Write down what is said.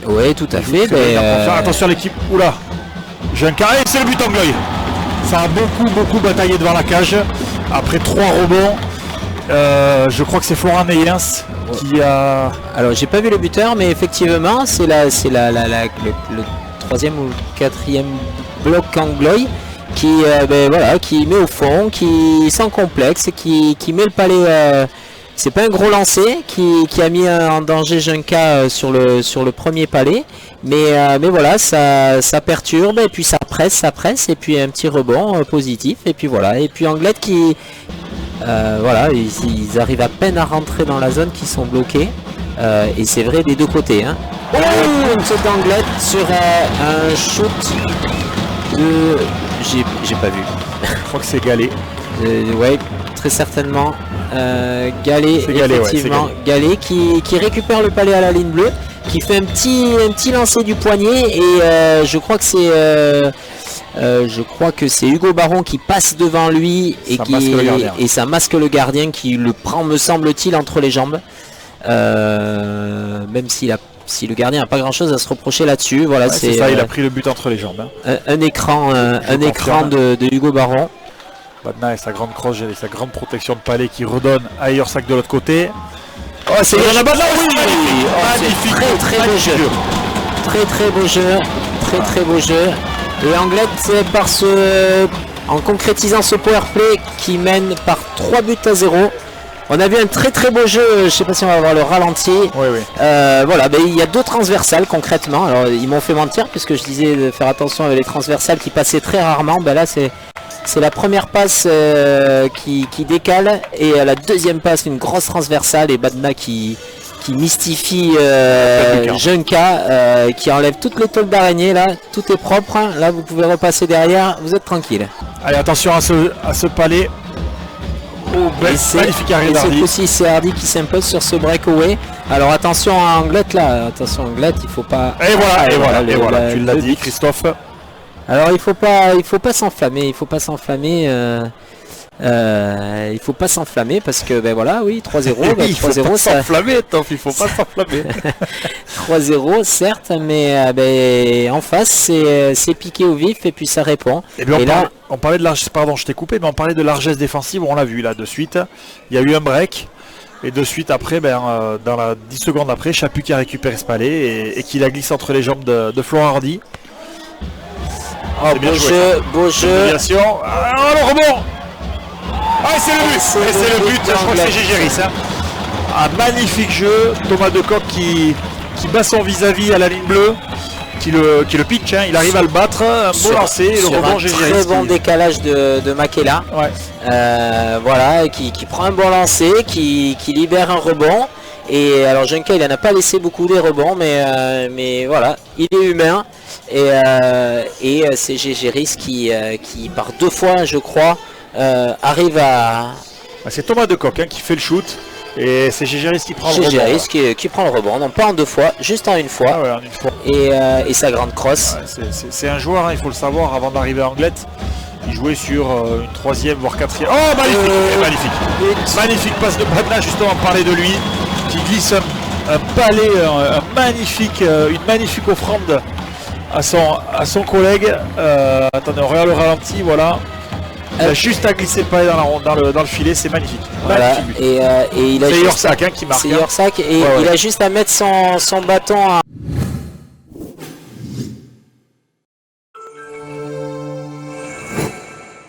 Oui, tout à fait. Faire attention à l'équipe. Oula, j'ai un carré, c'est le but en Gloy. Ça a beaucoup bataillé devant la cage. Après 3 rebonds, je crois que c'est Florent Neyens qui a... Alors j'ai pas vu le buteur, mais effectivement c'est le 3e ou 4e bloc Angloy qui, voilà, qui met au fond, qui sans complexe, qui met le palais. C'est pas un gros lancer qui a mis en danger Junka sur le premier palais, mais voilà, ça perturbe et puis ça presse et puis un petit rebond positif et puis voilà, et puis Anglette qui voilà, ils arrivent à peine à rentrer dans la zone, qui sont bloqués et c'est vrai des deux côtés, hein. Une saute d'Anglette sur un shoot de... j'ai pas vu. Je crois que c'est Gallet. Ouais, très certainement. Gallet, effectivement, ouais, Gallet qui récupère le palais à la ligne bleue, qui fait un petit lancer du poignet et je crois que c'est Hugo Baron qui passe devant lui et ça masque le gardien qui le prend, me semble-t-il, entre les jambes, même si le gardien n'a pas grand chose à se reprocher là-dessus. Voilà, ouais, c'est ça, il a pris le but entre les jambes, hein. Un écran de Hugo Baron. Badna et sa grande crosse et sa grande protection de palais qui redonne à Yorsak de l'autre côté. Oh, c'est Badna, oui, magnifique, très beau jeu. Très beau jeu. Et Anglette, en concrétisant ce power play qui mène par 3 buts à 0. On a vu un très beau jeu, je ne sais pas si on va avoir le ralenti. Oui. Voilà, il y a 2 transversales concrètement. Alors ils m'ont fait mentir puisque je disais de faire attention avec les transversales qui passaient très rarement. Là c'est la première passe qui décale et à la deuxième passe une grosse transversale et Badna qui mystifie Junka, qui enlève toutes les tôles d'araignée. Là tout est propre, hein. Là vous pouvez repasser derrière, vous êtes tranquille. Allez, attention à ce palais. Magnifique arrêt d'Hardy. Aussi c'est Hardy qui s'impose sur ce breakaway. Alors attention à Anglette là, il faut pas... Et voilà, tu l'as dit Christophe. Alors il faut pas s'enflammer, il faut pas s'enflammer parce que voilà, oui, 3-0, 3-0 ça... il faut pas s'enflammer. 3-0 certes, mais en face c'est piqué au vif et puis ça répond. Et là on parlait de largesse, pardon, je t'ai coupé, mais on parlait de largesse défensive, on l'a vu là de suite. Il y a eu un break et de suite après, dans la 10 secondes après, Chaput qui a récupéré ce palais et qui la glisse entre les jambes de Florent Hardy. Oh, beau jeu. Oh, le rebond. Ah, c'est le but. C'est le but. Je crois que c'est Gégeris. Hein. Un magnifique jeu. Thomas Decoq qui bat son vis-à-vis à la ligne bleue, qui le pitch. Hein. Il arrive à le battre. Un beau lancer. Et le rebond Gégeris. Très bon décalage de Makela. Ouais. Voilà, qui prend un bon lancer, qui libère un rebond. Et alors Junka il n'en a pas laissé beaucoup des rebonds, mais voilà, il est humain. Et c'est Gégeris qui par 2 fois je crois arrive à... C'est Thomas Decoq, hein, qui fait le shoot et c'est Gégeris qui prend le rebond. Gégeris qui prend le rebond, non pas en 2 fois, juste en une fois. Ah ouais, en une fois. Et sa grande crosse. Ouais, c'est un joueur, hein, il faut le savoir, avant d'arriver à Anglette. Il jouait sur une 3e voire 4e. Oh, magnifique. Magnifique passe de Badna, justement, on parlait de lui, qui glisse un palais, une magnifique offrande à son collègue. Attendez, on regarde le ralenti, voilà. Il a juste à glisser le palais dans le filet, c'est magnifique. Voilà. Et il a c'est Yorsak, hein, qui marque. C'est Yorsak et il a juste à mettre son bâton